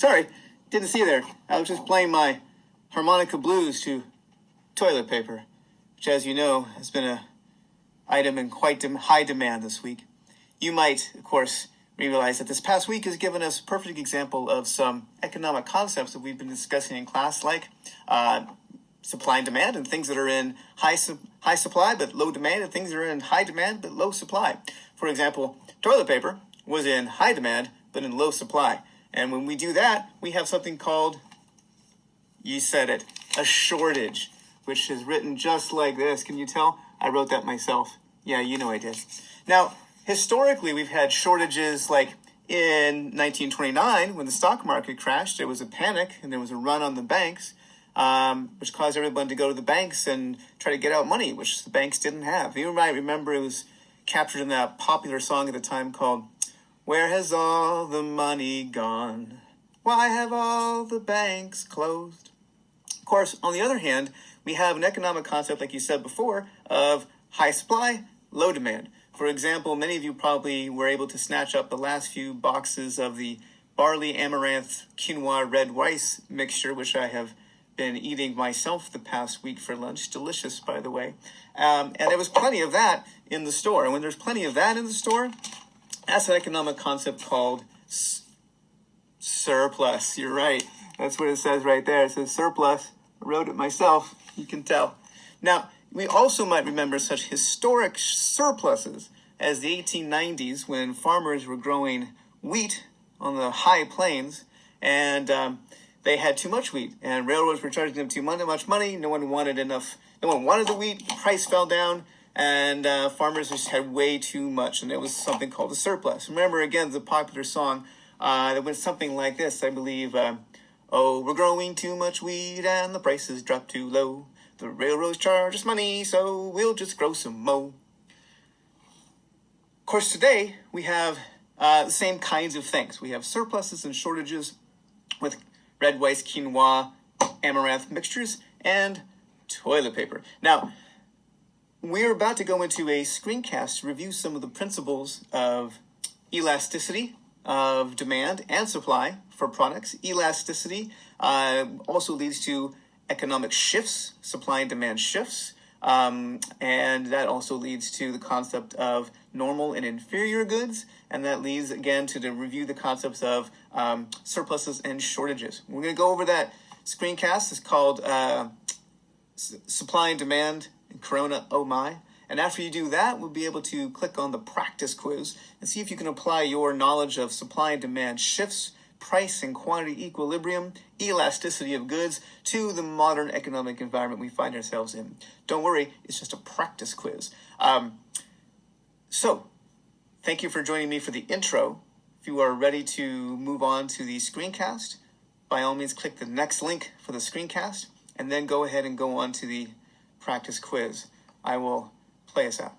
Sorry, didn't see you there. I was just playing my harmonica blues to toilet paper, which, as you know, has been an item in quite high demand this week. You might, of course, realize that this past week has given us a perfect example of some economic concepts that we've been discussing in class, like supply and demand, and things that are in high supply but low demand, and things that are in high demand but low supply. For example, toilet paper was in high demand but in low supply. And when we do that, we have something called, you said it, a shortage, which is written just like this. Can you tell? I wrote that myself. Yeah, you know I did. Now, historically, we've had shortages like in 1929 when the stock market crashed. There was a panic and there was a run on the banks, which caused everyone to go to the banks and try to get out money, which the banks didn't have. You might remember it was captured in that popular song at the time called "Where Has All the Money Gone? Why have all the banks closed?" Of course, on the other hand, we have an economic concept, like you said before, of high supply, low demand. For example, many of you probably were able to snatch up the last few boxes of the barley, amaranth, quinoa, red rice mixture, which I have been eating myself the past week for lunch. Delicious, by the way. And there was plenty of that in the store. And when there's plenty of that in the store, that's an economic concept called surplus. You're right. That's what it says right there. It says surplus. I wrote it myself. You can tell. Now, we also might remember such historic surpluses as the 1890s when farmers were growing wheat on the high plains, and they had too much wheat, and railroads were charging them too much money. No one wanted enough. No one wanted the wheat. The price fell down, and farmers just had way too much, and there was something called a surplus. Remember, again, the popular song that went something like this, I believe. Oh, we're growing too much wheat, and the prices dropped too low. The railroads charge us money, so we'll just grow some more. Of course, today we have the same kinds of things. We have surpluses and shortages with red, rice, quinoa, amaranth mixtures, and toilet paper. Now, we're about to go into a screencast to review some of the principles of elasticity, of demand and supply for products. Elasticity also leads to economic shifts, supply and demand shifts, and that also leads to the concept of normal and inferior goods, and that leads again to review the concepts of surpluses and shortages. We're going to go over that screencast. It's called Supply and Demand in Corona, oh my. And after you do that, we'll be able to click on the practice quiz and see if you can apply your knowledge of supply and demand shifts, price and quantity equilibrium, elasticity of goods to the modern economic environment we find ourselves in. Don't worry, it's just a practice quiz. So, thank you for joining me for the intro. If you are ready to move on to the screencast, by all means click the next link for the screencast, and then go ahead and go on to the practice quiz. I will play us out.